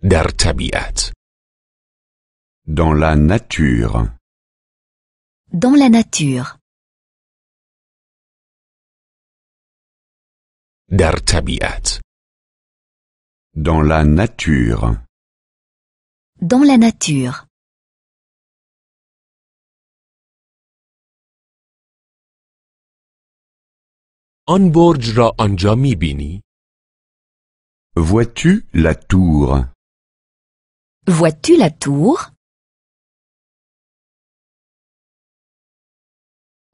در طبیعت. Dans la nature. Dans la nature. در طبیعت. Dans la nature. Dans la nature. آن برج را آنجا می‌بینی؟ Vois-tu la tour? Vois-tu la tour?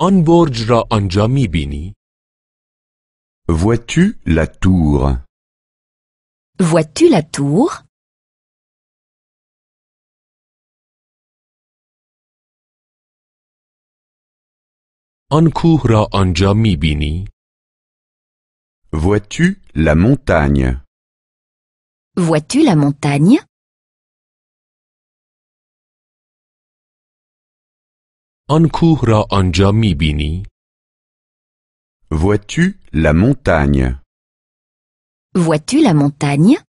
آن برج را آنجا می‌بینی؟ Vois-tu la tour? Vois-tu la tour? آن کوه را آنجا می‌بینی؟ Vois-tu la montagne? Vois-tu la montagne? آن کوه را آنجا می‌بینی؟ Vois-tu la montagne? Vois-tu la montagne?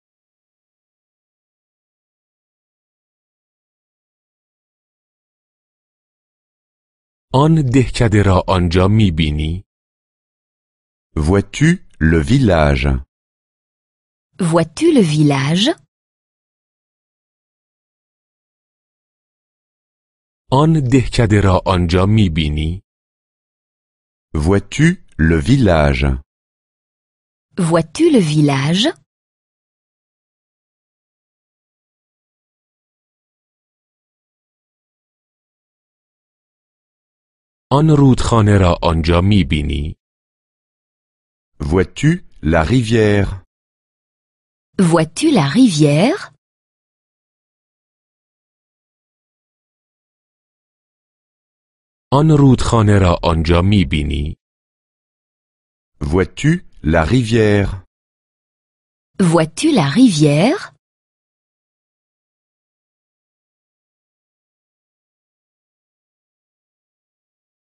آن دهکده را آنجا می‌بینی؟ Vois-tu le village? Vois-tu le village? آن دهکده را آنجا می‌بینی؟ Vois-tu le village? Vois-tu le village? آن رودخانه را آنجا می‌بینی؟ Vois-tu la rivière? Vois-tu la rivière? آن رودخانه را آنجا می‌بینی؟ Vois-tu la rivière? Vois-tu la rivière?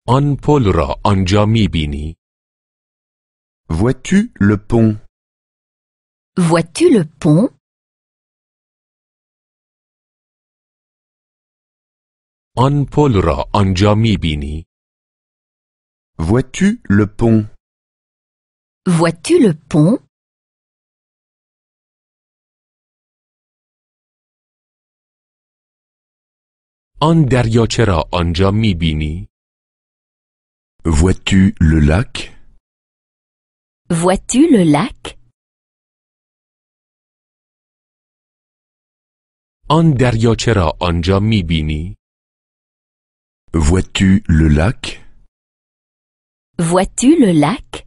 آن پل را آنجا می‌بینی؟ Vois-tu le pont? Vois-tu le pont? آن پل را آنجا می‌بینی؟ Vois-tu le pont? Vois-tu le pont? آن دریاچه را آنجا می‌بینی؟ Vois-tu le lac? Vois-tu le lac? آن دریاچه را آنجا می‌بینی؟ Vois-tu le lac? Vois-tu le lac?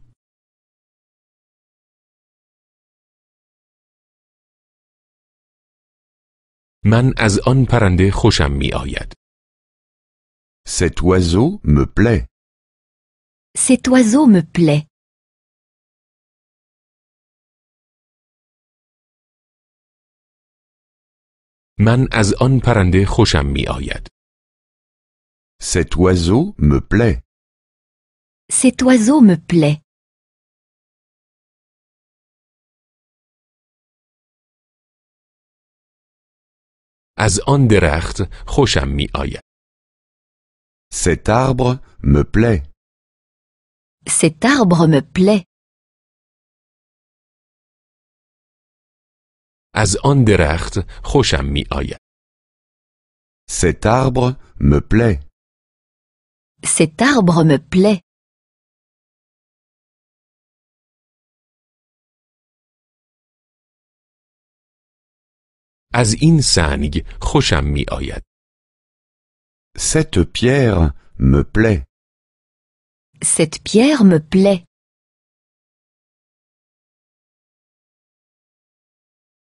من از آن پرنده خوشم می‌آید. Cet oiseau me plaît. Cet oiseau me plaît. من از آن پرنده خوشم می‌آید. Cet oiseau me plaît. Cet oiseau me plaît. از آن درخت خوشم می‌آید. Cet arbre me plaît. Cet arbre me plaît. از آن درخت خوشم می‌آید. Cet arbre me plaît. Cet arbre me plaît. از این سنگ خوشم می‌آید. Cette pierre me plaît. Cette pierre me plaît.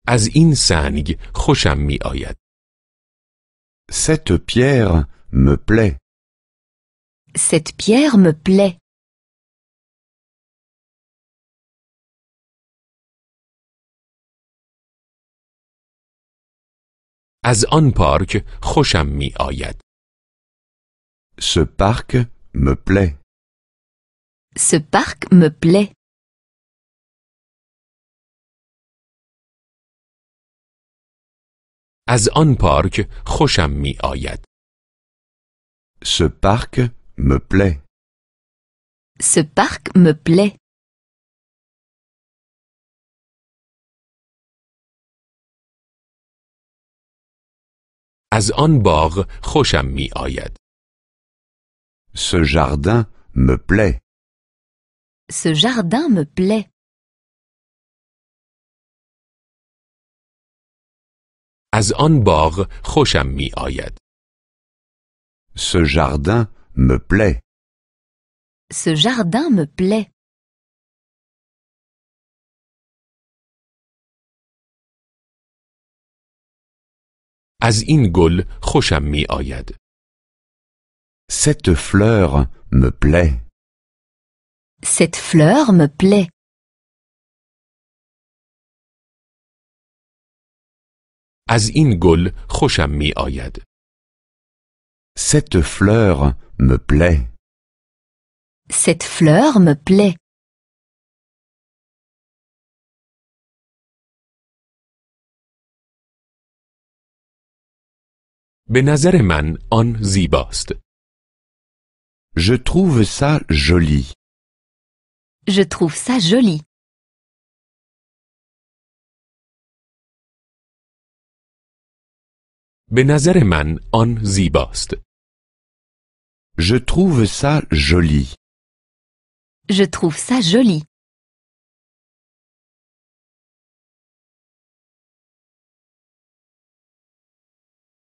از این سنگ خوشم می‌آید. Cette pierre me plaît. Cette pierre me plaît. از آن پارک خوشم می‌آید. Ce parc me plaît. Ce parc me plaît. از آن پارک خوشم می آید. Ce parc me plaît. Ce parc me plaît. از آن باغ خوشم می آید. Ce jardin me plaît. Ce jardin me plaît. از آن باغ خوشم می آید. Ce jardin me plaît. Ce jardin me plaît. از این گل خوشم می آید. Cette fleur me plaît. Cette fleur me plaît. از این گل خوشم می آید. Cette fleur me plaît. Cette fleur me plaît. به نظر من آن زیباست. Je trouve ça joli. Je trouve ça joli. به نظر من آن زیباست. Je trouve ça joli. Je trouve ça joli.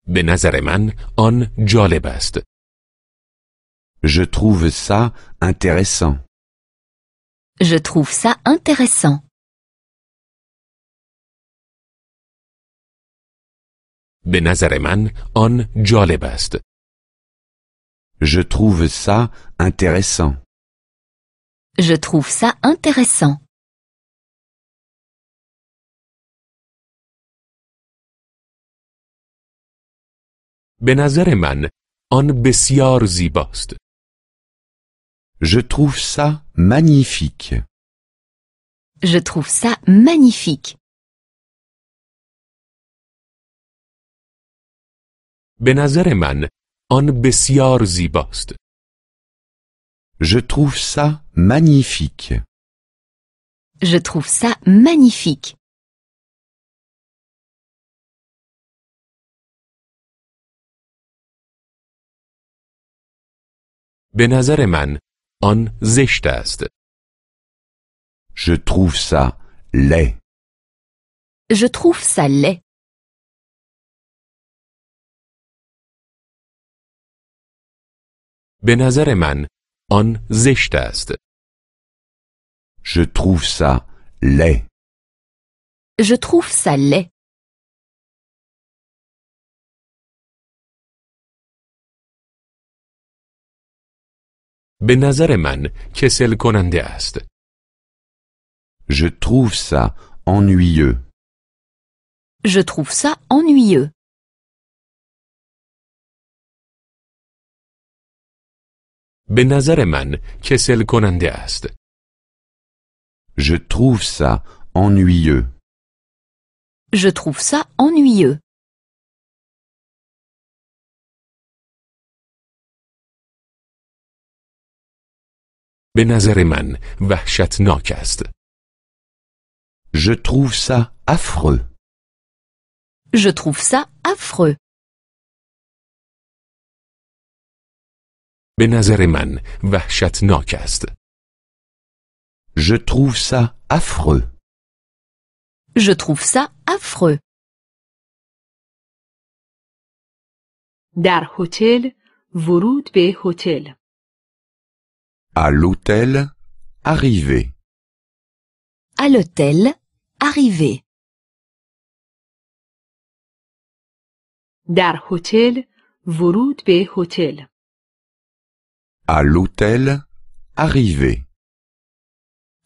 به نظر من آن جالب است. Je trouve ça intéressant. Je trouve ça intéressant. به نظر من آن جالب است. Je trouve ça intéressant. Je trouve ça intéressant. به نظر من آن بسیار زیباست. Je trouve ça magnifique. Je trouve ça magnifique. به نظر من آن بسیار زیباست. Je trouve ça magnifique. Je trouve ça magnifique. به نظر من آن زشت است. Je trouve ça laid. Je trouve ça laid. به نظر من آن زشت است. Je trouve ça laid. Je trouve ça laid. به نظر من کسل کننده است. Je trouve ça ennuyeux. Je trouve ça ennuyeux. به نظر من کسل کننده است. Je trouve ça ennuyeux. Je trouve ça ennuyeux. به نظر من وحشتناک است. Je trouve ça affreux. Je trouve ça affreux. به نظر من وحشتناک است. Je trouve ça affreux. Je trouve ça affreux. در هتل ورود به هتل. À l'hôtel, arrivé. À l'hôtel, arrivé. در هتل ورود به هتل. À l'hôtel, arrivé.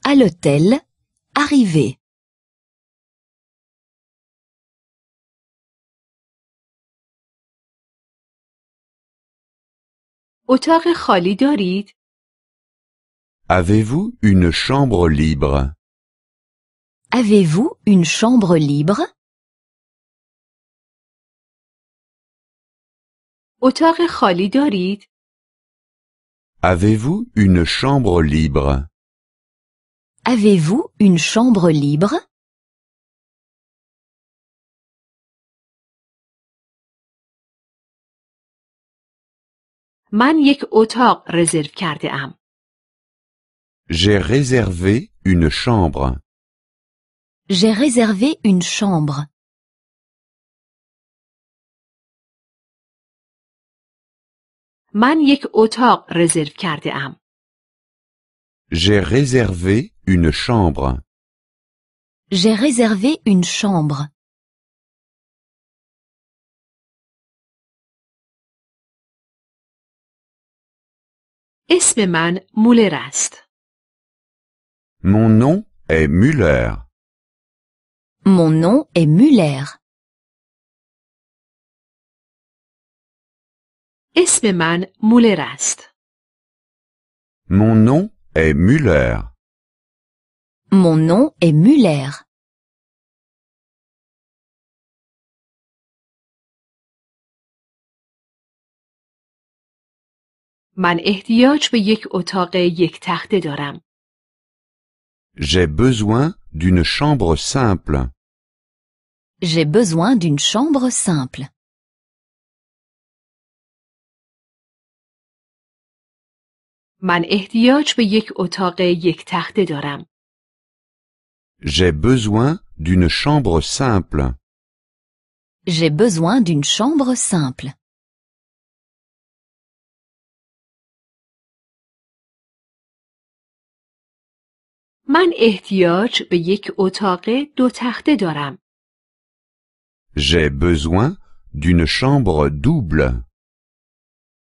À l'hôtel, arrivé. اتاق خالی دارید؟ Avez-vous une chambre libre? Avez-vous une chambre libre? اتاق خالی دارید؟ Avez-vous une chambre libre? Avez-vous une chambre libre? من یک اتاق رزرو کرده ام. J'ai réservé une chambre. J'ai réservé une chambre. من یک اتاق رزرو کرده ام. J'ai réservé une chambre. J'ai réservé une chambre. اسم من مولر است. Mon nom est Müller. Mon nom est Müller. اسم من مولر است. Mon nom est Müller. Mon nom est Müller. من احتیاج به یک اتاق یک تخته دارم. J'ai besoin d'une chambre simple. J'ai besoin d'une chambre simple. من احتیاج به یک اتاق یک تخته دارم. J'ai besoin d'une chambre simple. J'ai besoin d'une chambre simple. من احتیاج به یک اتاق دو تخته دارم. J'ai besoin d'une chambre double.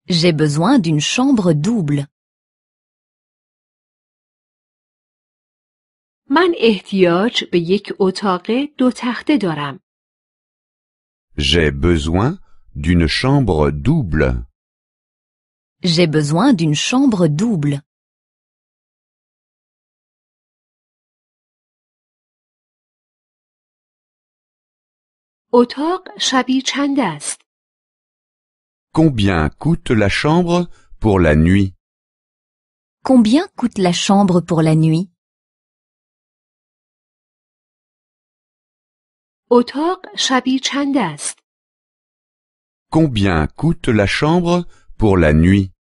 J'ai besoin d'une chambre double. من احتیاج به یک اتاق دو تخته دارم. J'ai besoin d'une chambre double. J'ai besoin d'une chambre double. اتاق شبیه چند است؟ Combien coûte la chambre pour la nuit? Combien coûte la chambre pour la nuit? اتاق شبیه چند است؟ Combien coûte la chambre pour la nuit?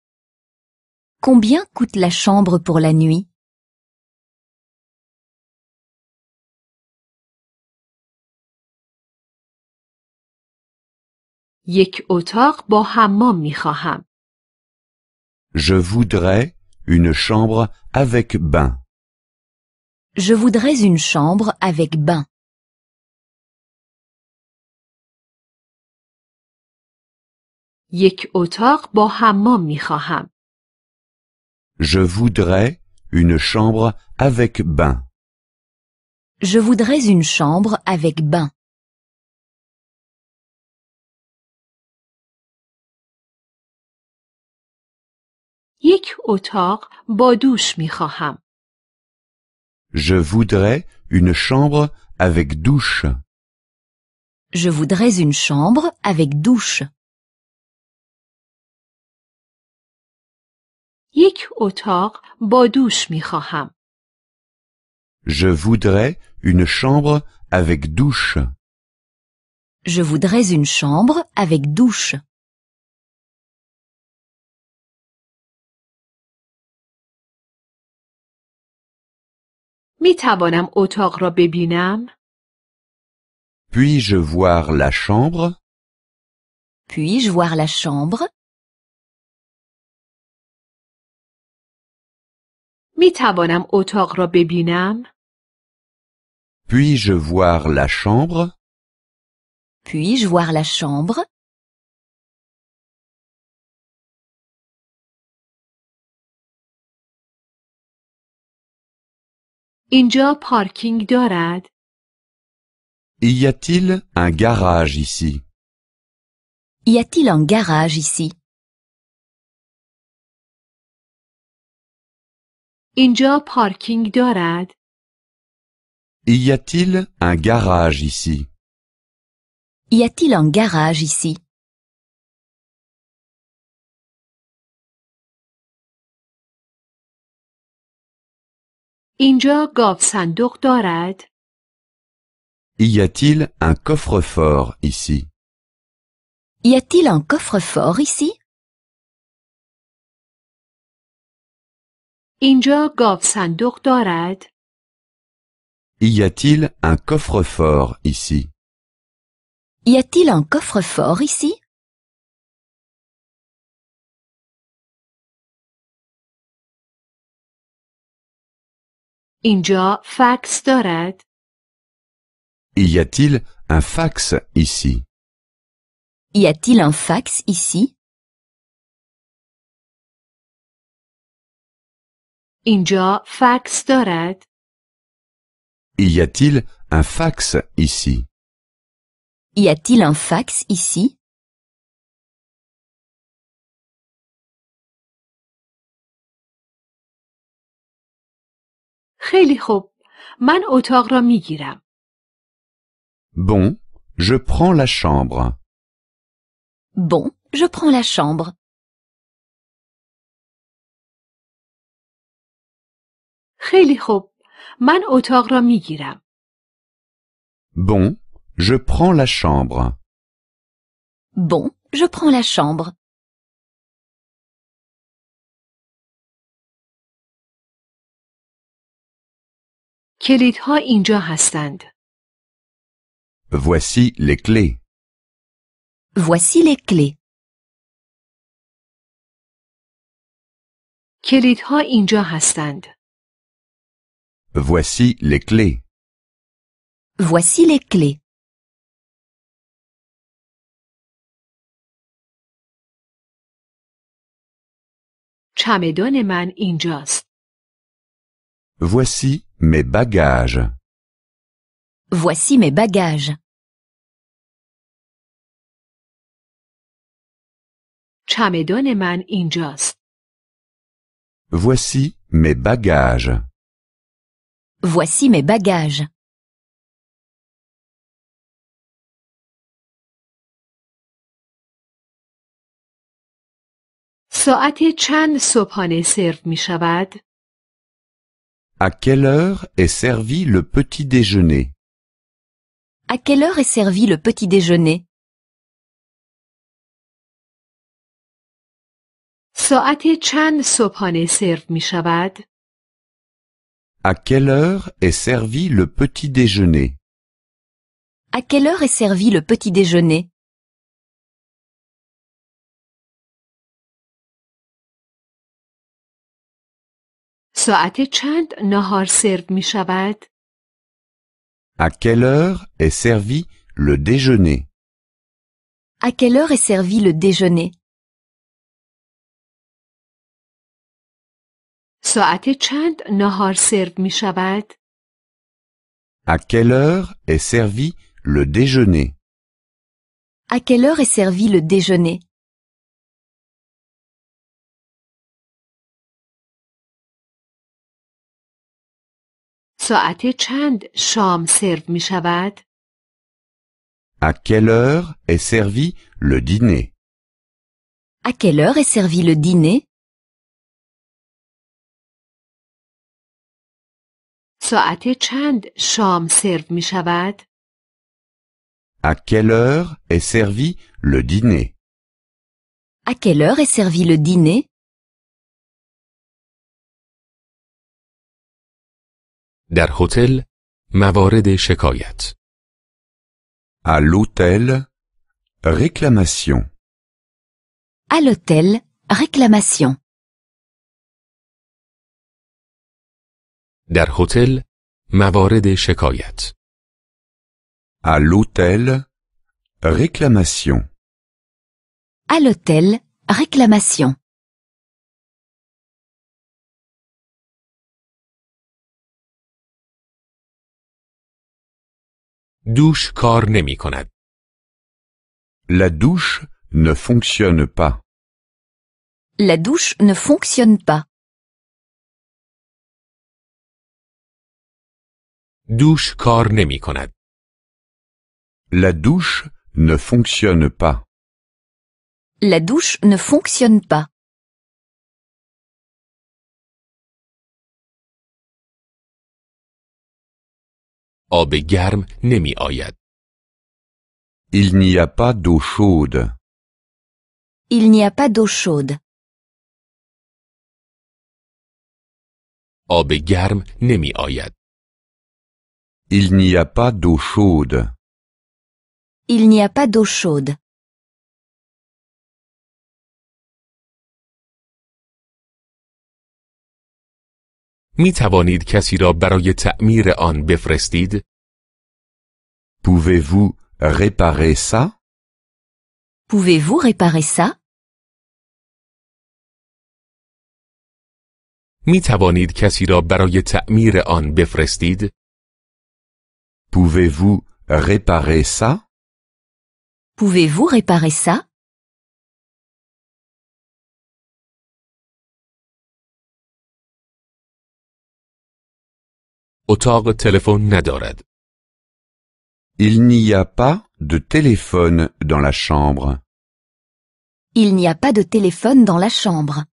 Combien coûte la chambre pour la nuit? یک اتاق با حمام می خواهم. Je voudrais une chambre avec bain. Je voudrais une chambre avec bain. یک اتاق با حمام می خواهم. Je voudrais une chambre avec bain. Je voudrais une chambre avec bain. یک اتاق با دوش می خواهم. Je voudrais une chambre avec douche. Je voudrais une chambre avec douche. یک اتاق با دوش می خواهم. Je voudrais une chambre avec douche. Je voudrais une chambre avec douche. می توانم اتاق را ببینم؟ Puis-je voir la chambre? Puis-je voir la chambre? می توانم اتاق را ببینم؟ Puis-je voir la chambre? Puis-je voir la chambre? اینجا پارکینگ دارد؟ Y a-t-il un garage ici? Y a-t-il un garage ici? اینجا پارکینگ دارد؟ Y a-t-il un garage ici? Y a-t-il un garage ici? اینجا گاو صندوق دارد؟ Y a-t-il un coffre-fort ici? Y a-t-il un coffre-fort ici? اینجا گاو صندوق دارد؟ Y a-t-il un coffre-fort ici? Y a-t-il un coffre-fort ici? اینجا فکس دارد؟ Y a-t-il un fax ici? Y a-t-il un fax ici? اینجا فکس دارد؟ Y a-t-il un fax ici? Y a-t-il un fax ici? خیلی خوب. من اتاق را می گیرم. Bon, je prends la chambre. Bon, je prends la chambre. خیلی خوب. من اتاق را می گیرم. Bon, je prends la chambre. Bon, je prends la chambre. کلیدها اینجا هستند. Voici les clés. Voici les clés. کلیدها اینجا هستند. Voici les clés. Voici les clés. چمدان من اینجاست. Voici mes bagages. Voici mes bagages. چمدان من اینجاست. Voici mes bagages. Voici mes bagages. ساعت چند صبحانه سرو می شود؟ À quelle heure est servi le petit déjeuner? À quelle heure est servi le petit déjeuner? ساعت چند صبحانه سرو می شود؟ À quelle heure est servi le petit déjeuner? À quelle heure est servi le petit déjeuner? ساعت چند نهار سرو می شود؟ À quelle heure est servi le déjeuner? À quelle heure est servi le déjeuner? ساعت چند نهار سرو می شود؟ À quelle heure est servi le déjeuner? À quelle heure est servi le déjeuner? ساعت چند شام سرو می شود؟ À quelle heure est servi le dîner? À quelle heure est servi le dîner? ساعت چند شام سرو می شود؟ À quelle heure est servi le dîner? À quelle heure est servi le dîner? در هتل موارد شکایت. À l'hôtel, réclamation. À l'hôtel, réclamation. در هتل موارد شکایت. À l'hôtel, réclamation. À l'hôtel, réclamation. دوش کار نمی کند. La douche ne fonctionne pas. La douche ne fonctionne pas. دوش کار نمی کند. La douche ne fonctionne pas. La douche ne fonctionne pas. آب گرم نمی آید. Il n'y a pas d'eau chaude. Il n'y a pas d'eau chaude. آب گرم نمی آید. Il n'y a pas d'eau chaude. Il n'y a pas d'eau chaude. می توانید کسی را برای تعمیر آن بفرستید؟ Pouvez-vous réparer ça? Pouvez-vous réparer ça? می توانید کسی را برای تعمیر آن بفرستید؟ Pouvez-vous réparer ça? Pouvez-vous réparer ça? اتاق تلفن ندارد. Il n'y a pas de téléphone dans la chambre. Il n'y a pas de téléphone dans la chambre.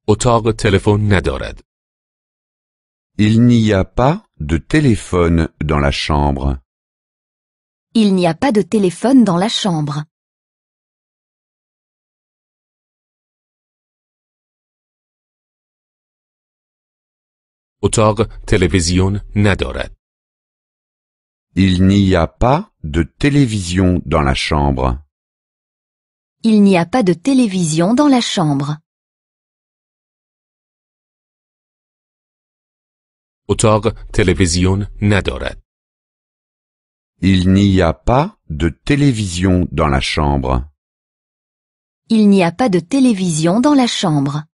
اتاق تلفن ندارد. Il n'y a pas de téléphone dans la chambre. Il n'y a pas de téléphone dans la chambre. اتاق تلویزیون ندارد. Il n'y a pas de télévision dans la chambre. Il n'y a pas de télévision dans la chambre. اتاق تلویزیون ندارد. Il n'y a pas de télévision dans la chambre. Il n'y a pas de télévision dans la chambre.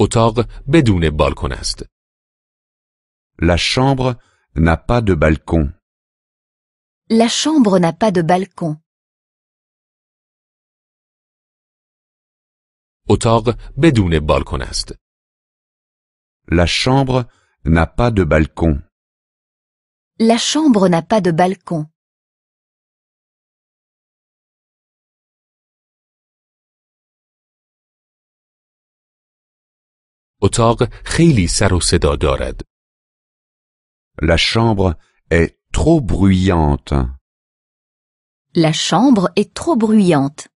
اتاق بدون بالکن است. La chambre n'a pas de balcon. La chambre n'a pas de balcon. اتاق بدون بالکن است. La chambre n'a pas de balcon. La chambre n'a pas de balcon. اتاق خیلی سر و صدا دارد. La chambre est trop bruyante. La chambre est trop bruyante.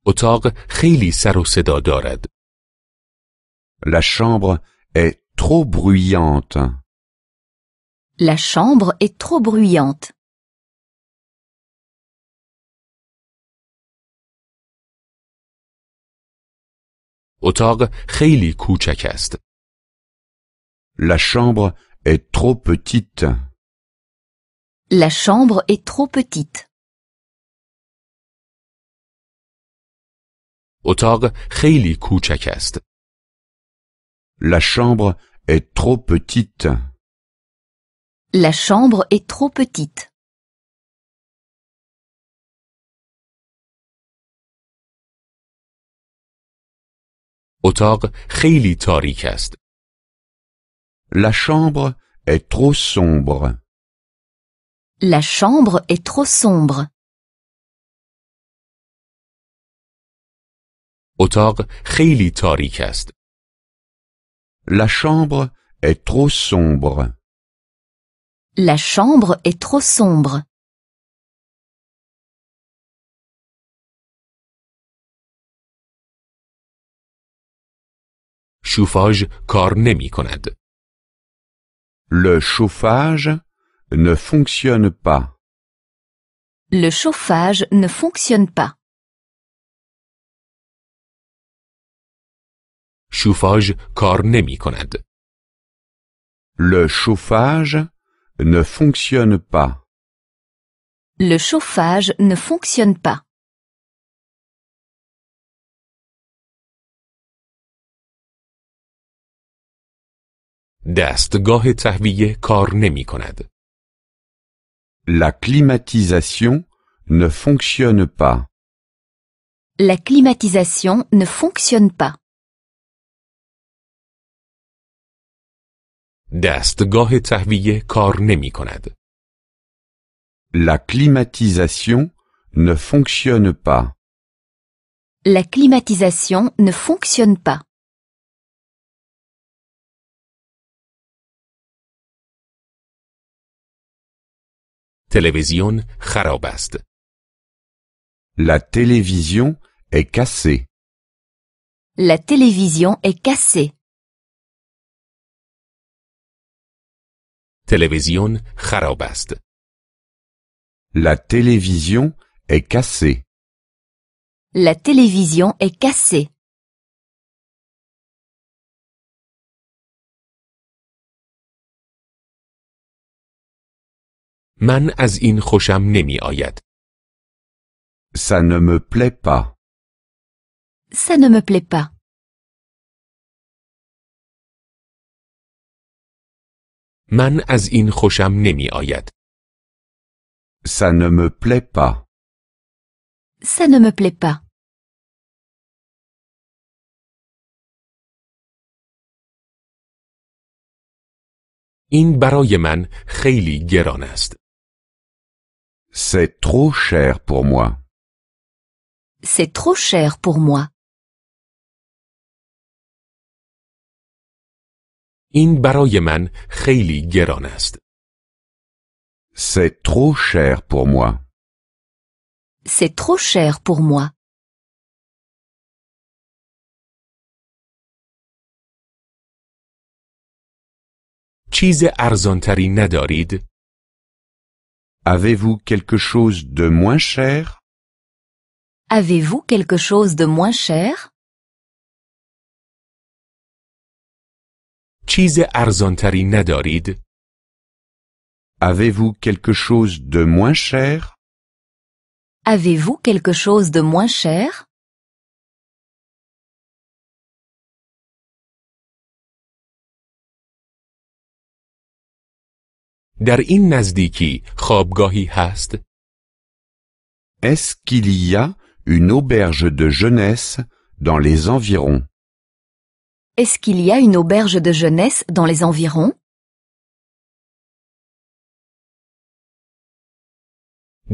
اتاق خیلی سر و صدا دارد. La chambre est trop bruyante. La chambre est trop bruyante. اتاق خیلی کوچک است. La chambre est trop petite. La chambre est trop petite. اتاق خیلی کوچک است. La chambre est trop petite. La chambre est trop petite. اتاق خیلی تاریک است. La chambre est trop sombre. La chambre est trop sombre. اتاق خیلی تاریک است. La chambre est trop sombre. La chambre est trop sombre. شوفاژ کار نمی کند. Le chauffage ne fonctionne pas. Le chauffage ne fonctionne pas. شوفاژ کار نمی کند. Le chauffage ne fonctionne pas. Le chauffage ne fonctionne pas. دستگاه تهویه کار نمی کند. La climatisation ne fonctionne pas. La climatisation ne fonctionne pas. دستگاه تهویه کار نمی کند. La climatisation ne fonctionne pas. La climatisation ne fonctionne pas. تلویزیون خراب است. La télévision est cassée. La télévision est cassée. تلویزیون خراب است. La télévision est cassée. La télévision est cassée. من از این خوشم نمی آید. Ça ne me plaît pas. Ça ne me plaît pas. من از این خوشم نمی آید. Ça ne me plaît pas. Ça ne me plaît pas. این برای من خیلی گران است. C'est trop cher pour moi. C'est trop cher pour moi. این برای من خیلی گران است. C'est trop cher pour moi. C'est trop cher pour moi. چیز ارزانتری ندارید؟ Avez-vous quelque chose de moins cher? Avez-vous quelque chose de moins cher? چیز ارزانتری ندارید؟ Avez-vous quelque chose de moins cher? Avez-vous quelque chose de moins cher? در این نزدیکی خوابگاهی هست؟ Est-ce qu'il y a une auberge de jeunesse dans les environs? Est-ce qu'il y a une auberge de jeunesse dans les environs?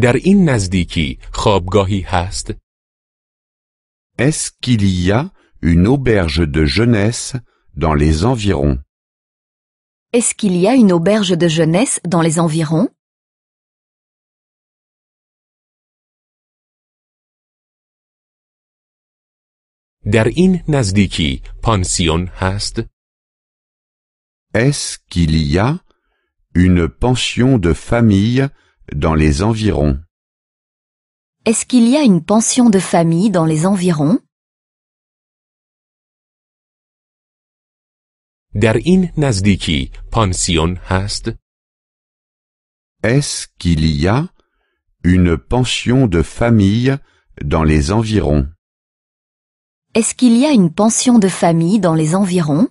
در این نزدیکی خوابگاهی هست؟ Est-ce qu'il y a une auberge de jeunesse dans les environs? Est-ce qu'il y a une auberge de jeunesse dans les environs? در این نزدیکی پانسیون هست؟ Est-ce qu'il y a une pension de famille dans les environs? Est-ce qu'il y a une pension de famille dans les environs? در این نزدیکی پانسیون هست؟ Est-ce qu'il y a une pension de famille dans les environs? Est-ce qu'il y a une pension de famille dans les environs?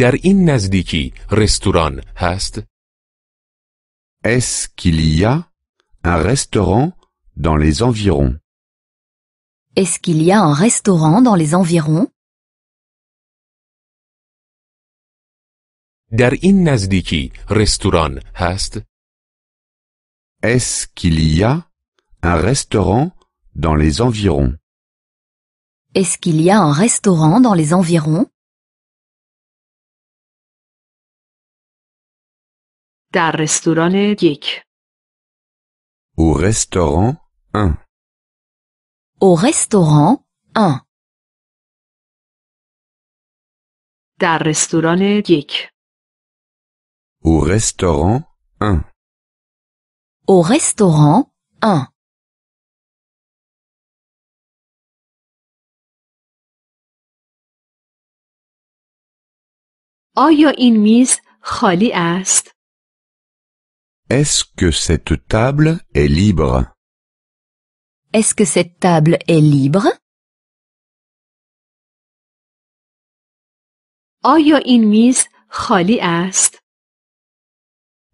در این نزدیکی رستوران هست؟ Est-ce qu'il y a un restaurant dans les environs? Est-ce qu'il y a un restaurant dans les environs? در این نزدیکی رستوران هست؟ Est-ce qu'il y a un restaurant dans les environs? Est-ce qu'il y a un restaurant dans les environs? در رستوران 1. Au restaurant 1. Au restaurant 1. در رستوران 1. Au restaurant 1. Au restaurant 1. آیا این میز خالی است؟ Est-ce que cette table est libre? Est-ce que cette table est libre? آیا این میز خالی است؟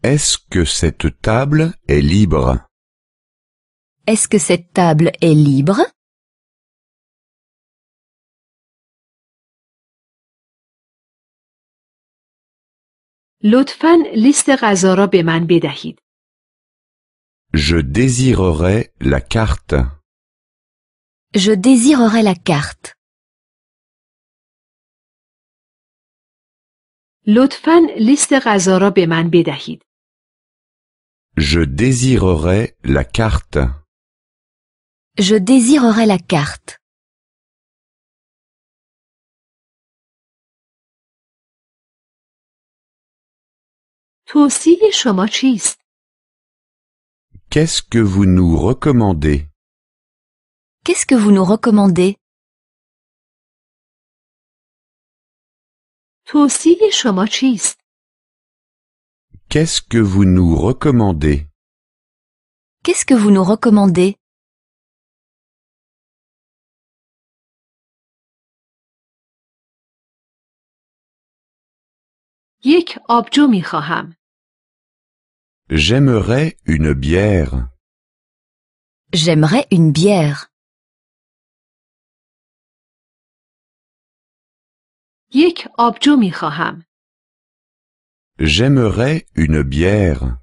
Est-ce que cette table est libre? Est-ce que cette table est libre? لطفاً لیست غذا را به من بدهید. Je désirerais la carte. Je désirerais la carte. لطفاً لیست غذا را به من بدهید. Je désirerais la carte. Je désirerais la carte. توصیه شما چیست؟ Qu'est-ce que vous nous recommandez? Qu'est-ce que vous nous recommandez? توصیه شما چیست؟ Qu'est-ce que vous nous recommandez? Qu'est-ce que vous nous recommandez? یک آبجو می خواهم. J'aimerais une bière. J'aimerais une bière. یک آبجو می خواهم. J'aimerais une bière.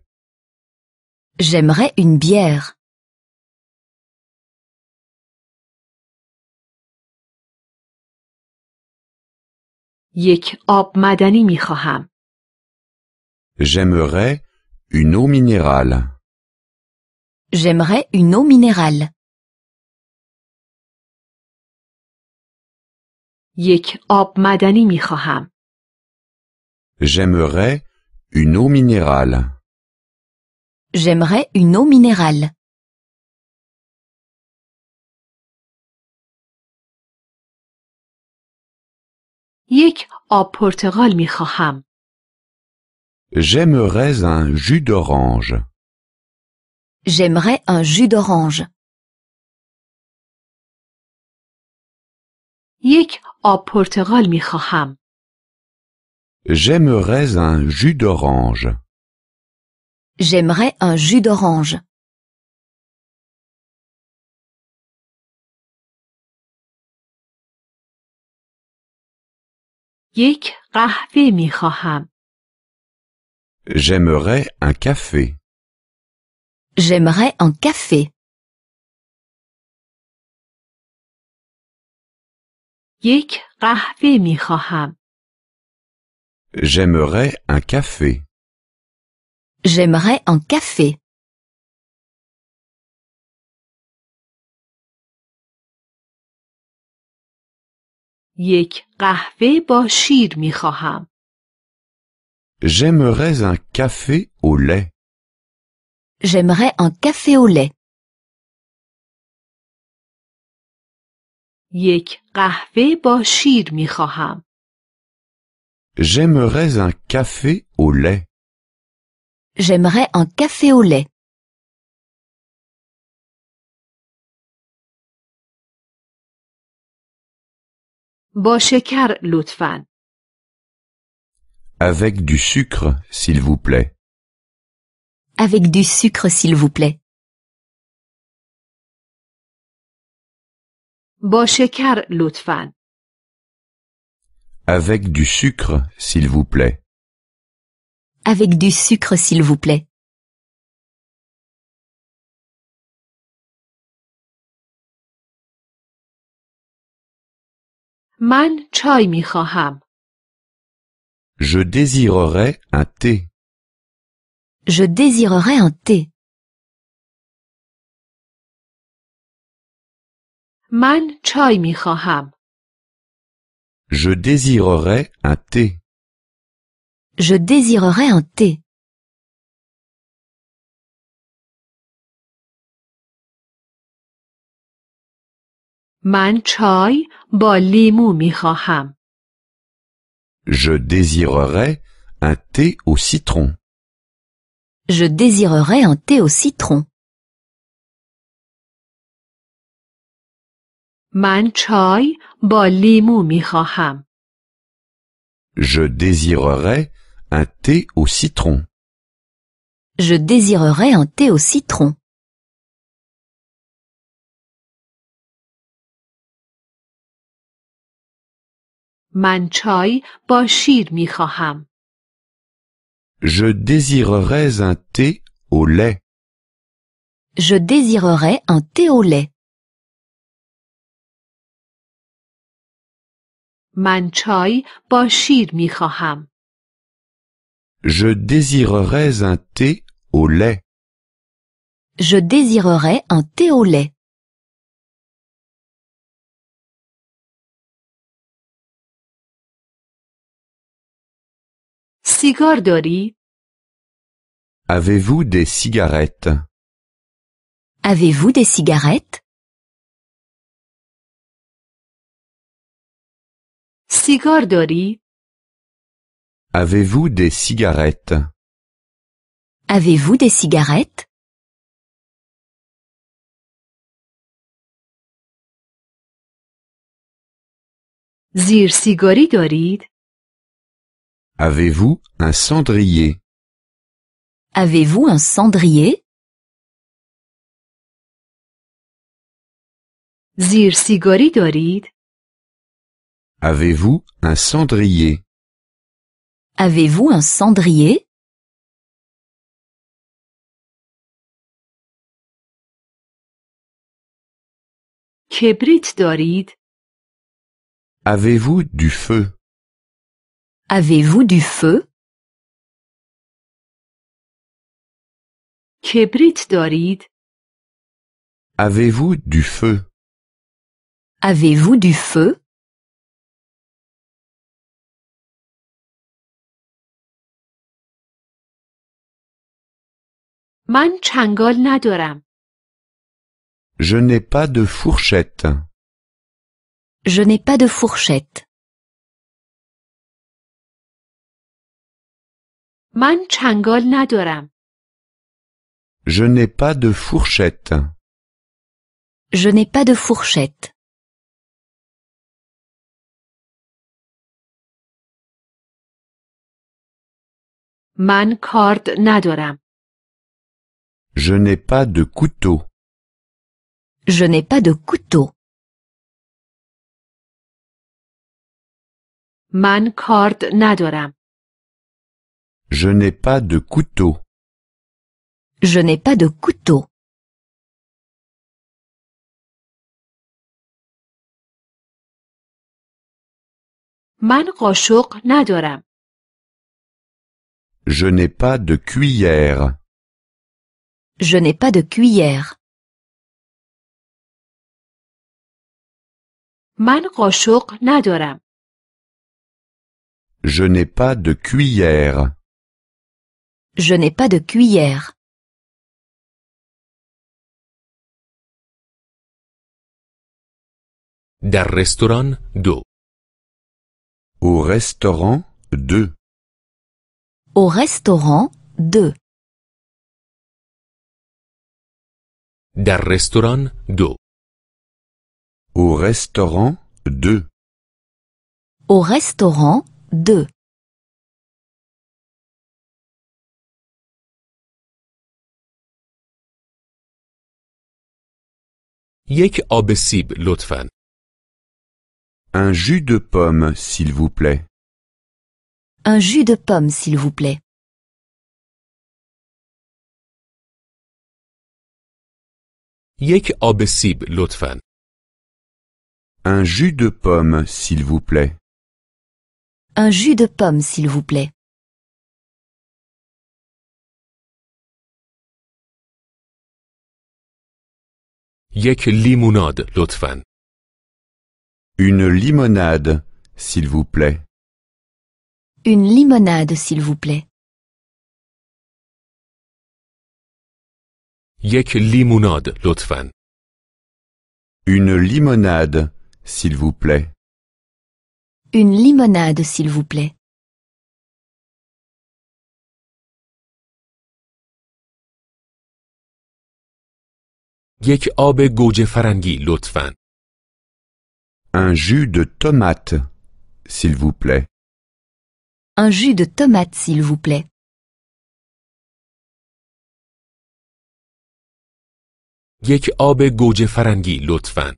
J'aimerais une bière. یک آب معدنی می خواهم. J'aimerais une eau minérale. J'aimerais une eau minérale. یک آب معدنی می خواهم. J'aimerais une eau minérale. J'aimerais une eau minérale. یک آب پرتقال می خواهم. J'aimerais un jus d'orange. J'aimerais un jus d'orange. یک آب پرتقال می خواهم. J'aimerais un jus d'orange. J'aimerais un jus d'orange. یک قهوه می خواهم. J'aimerais un café. J'aimerais un café. یک قهوه می خواهم. J'aimerais un café. J'aimerais un café. یک قهوه با شیر می خواهم. J'aimerais un café au lait. J'aimerais un café au lait. یک قهوه با شیر می خواهم. J'aimerais un café au lait. J'aimerais un café au lait. با شکر لطفاً. Avec du sucre, s'il vous plaît. Avec du sucre s'il vous plaît. با شکر لطفاً. Avec du sucre, s'il vous plaît. Avec du sucre s'il vous plaît. من چای می خواهم. Je désirerais un thé. Je désirerais un thé. من چای می خواهم. Je désirerais un thé. Je désirerais un thé. من چای با لیمو می خواهم. Je désirerais un thé au citron. Je désirerais un thé au citron. من چای با لیمو می خواهم. Je désirerais un thé au citron. Je désirerais un thé au citron. من چای با شیر می خواهم. Je désirerais un thé au lait. Je désirerais un thé au lait. من چای با شیر می خواهم. Je désirerais un thé au lait. Je désirerais un thé au lait. سیگار دارید؟ Avez-vous des cigarettes? Avez-vous des cigarettes? سیگار دارید؟ Avez-vous des cigarettes? Avez-vous des cigarettes? زیر سیگاری دارید؟ Avez-vous un cendrier? Avez-vous un cendrier? زیر سیگاری دارید؟ Avez-vous un cendrier? Avez-vous un cendrier? کبریت دارید؟ Avez-vous du feu? Avez-vous du feu? کبریت دارید؟ Avez-vous du feu? Avez-vous du feu? من چنگال ندارم. Je n'ai pas de fourchette. Je n'ai pas de fourchette. من چنگال ندارم. Je n'ai pas de fourchette. Je n'ai pas de fourchette. من کارد ندارم. Je n'ai pas de couteau. Je n'ai pas de couteau. من کارد ندارم. Je n'ai pas de couteau. Je n'ai pas de couteau. من قاشق ندارم. Je n'ai pas de cuillère. Je n'ai pas de cuillère. من قاشق ندارم. Je n'ai pas de cuillère. Je n'ai pas de cuillère. در رستوران 2. Au restaurant 2. Au restaurant 2. در رستوران 2. Au restaurant 2. Au restaurant 2. یک آب سیب لطفاً. Un jus de pomme, s'il vous plaît. Un jus de pomme, s'il vous plaît. یک آب سیب لطفاً. Un jus de pomme, s'il vous plaît. Un jus de pomme, s'il vous plaît. یک لیموناد لطفاً. Une limonade, s'il vous plaît. Une limonade, s'il vous plaît. یک لیموناد لطفاً. Une limonade, s'il vous plaît. Une limonade, s'il vous plaît. یک آب گوجه فرنگی لطفاً. Un jus de tomate, s'il vous plaît. Un jus de tomate, s'il vous plaît. یک آب گوجه فرنگی لطفاً.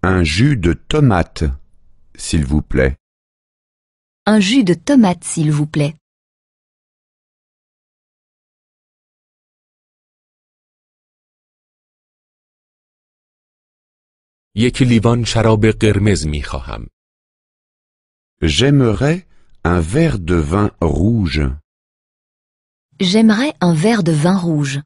Un jus de tomate, s'il vous plaît. Un jus de tomate, s'il vous plaît. یک لیوان شراب قرمز می خواهم. J'aimerais un verre de vin rouge. J'aimerais un verre de vin rouge.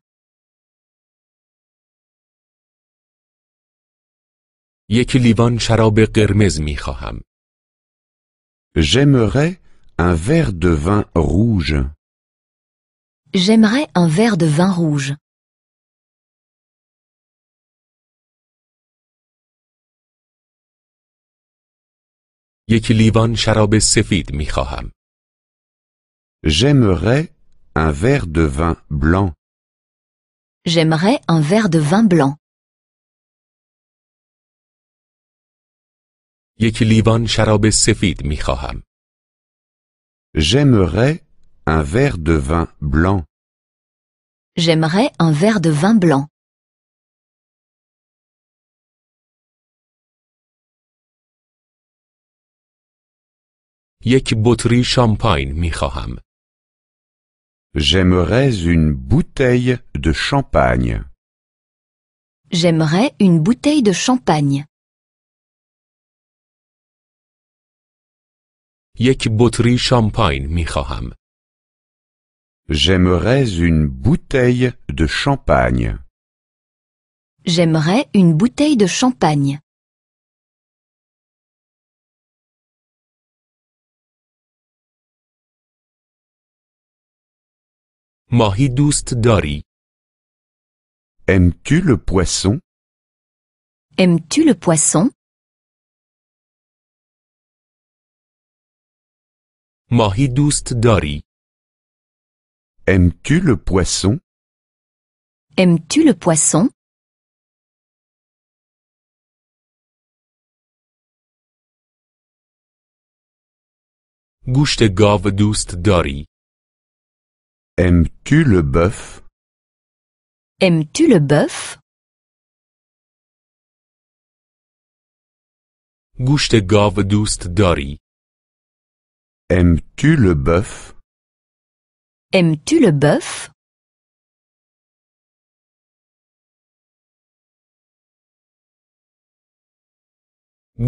یک لیوان شراب قرمز می خواهم. J'aimerais un verre de vin rouge. J'aimerais un verre de vin rouge. یک لیوان شراب سفید می خواهم. J'aimerais un verre de vin blanc. J'aimerais un verre de vin blanc. یک لیوان شراب سفید می خواهم. J'aimerais un verre de vin blanc. J'aimerais un verre de vin blanc. یک بطری شامپاین می خواهم. J'aimerais une bouteille de champagne. J'aimerais une bouteille de champagne. یک بطری شامپاین می خواهم. J'aimerais une bouteille de champagne. J'aimerais une bouteille de champagne. ماهی دوست داری؟ Aimes-tu le poisson? Aimes-tu le poisson? ماهی دوست داری؟ Aimes-tu le poisson? Aimes-tu le poisson? گوشت گاو دوست داری؟ Aimes-tu le bœuf? Aimes-tu le bœuf? گوشت گاو دوست داری؟ Aimes-tu le bœuf? Aimes-tu le bœuf?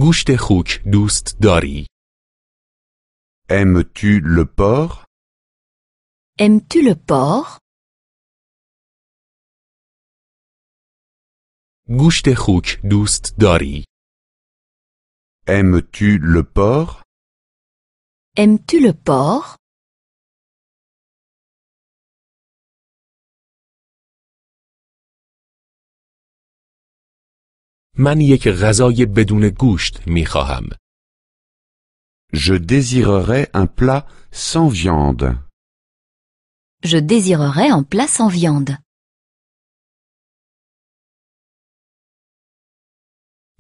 گوشت خوک دوست داری؟ Aimes-tu le porc? Aimes-tu le porc? گوشت خوک دوست داری؟ Aimes-tu le porc? Aimes-tu le porc? من یک غذای بدون گوشت می خواهم. Je désirerais un plat sans viande. Je désirerais un plat sans viande.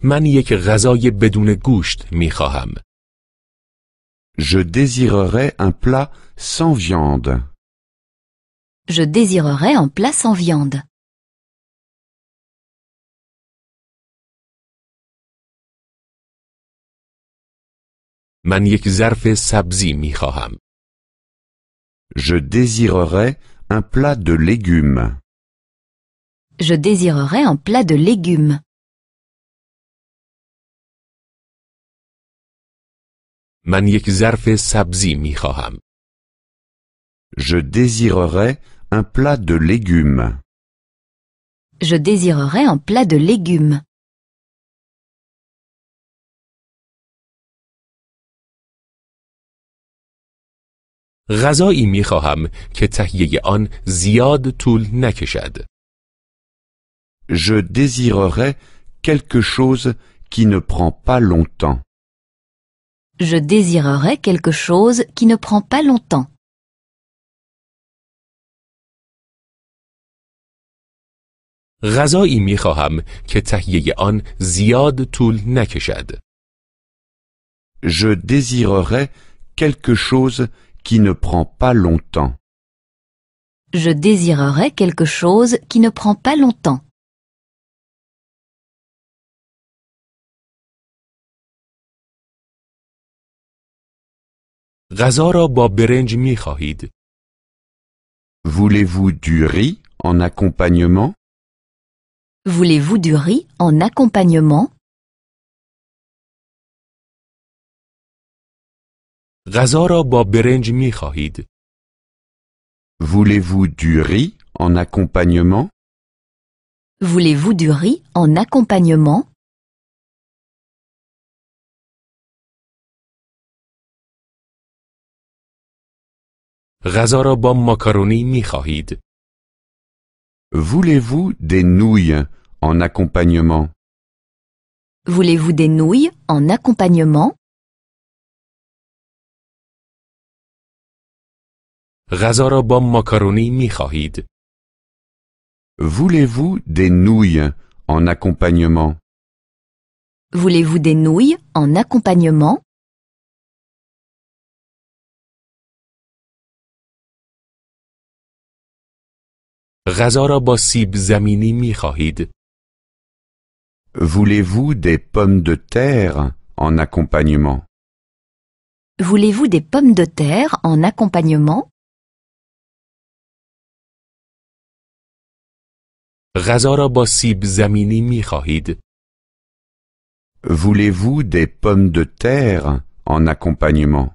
من یک غذای بدون گوشت می خواهم. Je désirerais un plat sans viande. Je désirerais un plat sans viande. من یک ظرف سبزی می خواهم. Je désirerais un plat de légumes. Je désirerais un plat de légumes. من یک ظرف سبزی می خواهم. Je désirerais un plat de légumes. Je désirerais un plat de légumes. غذایی می خواهم که تهیه آن زیاد طول نکشد. Je désirerais quelque chose qui ne prend pas longtemps. Je désirerais quelque chose qui ne prend pas longtemps. غذایی می خواهم که تهیه آن زیاد طول نکشد. Je désirerais quelque chose qui ne prend pas longtemps. Je désirerais quelque chose qui ne prend pas longtemps. غذا را با برنج می خواهید؟ Voulez-vous du riz en accompagnement? Voulez-vous du riz en accompagnement? غذا را با برنج می خواهید؟ Voulez-vous du riz en accompagnement? Voulez-vous du riz en accompagnement? غذا را با ماکارونی می خواهید؟ Voulez-vous des nouilles en accompagnement? Voulez-vous des nouilles en accompagnement? غذا را با ماکارونی می خواهید؟ Voulez-vous des nouilles en accompagnement? Voulez-vous des nouilles en accompagnement? غذا را با سیب زمینی می خواهید؟ Voulez-vous des pommes de terre en accompagnement? Voulez-vous des pommes de terre en accompagnement? غذا را با سیب زمینی می خواهید؟ Voulez-vous des pommes de terre en accompagnement?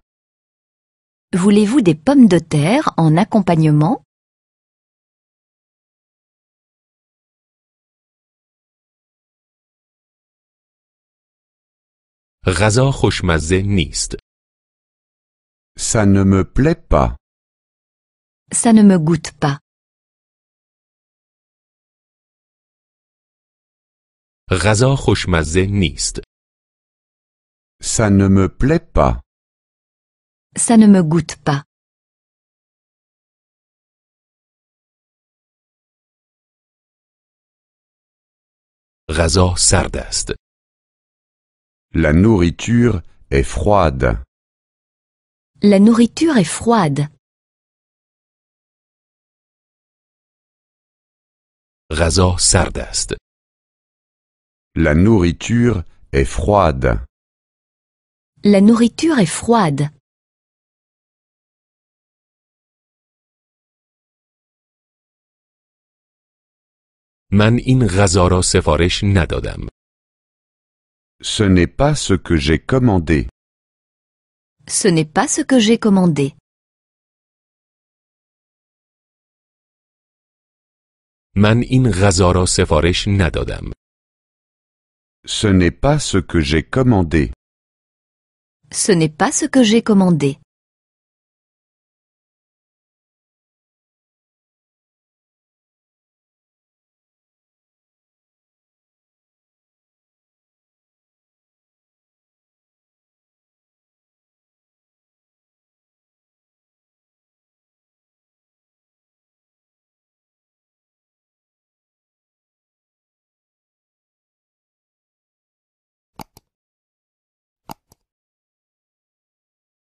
Voulez-vous des pommes de terre en accompagnement? غذا خوشمزه نیست. Ça ne me plaît pas. Ça ne me goûte pas. غذا خوشمزه نیست. Ça ne me plaît pas. Ça ne me goûte pas. غذا سرد است. La nourriture est froide. La nourriture est froide. غذا سرد است. La nourriture est froide. La nourriture est froide. من این غذا را سفارش ندادم. Ce n'est pas ce que j'ai commandé. Ce n'est pas ce que j'ai commandé. من این غذا را سفارش ندادم. Ce n'est pas ce que j'ai commandé. Ce n'est pas ce que j'ai commandé.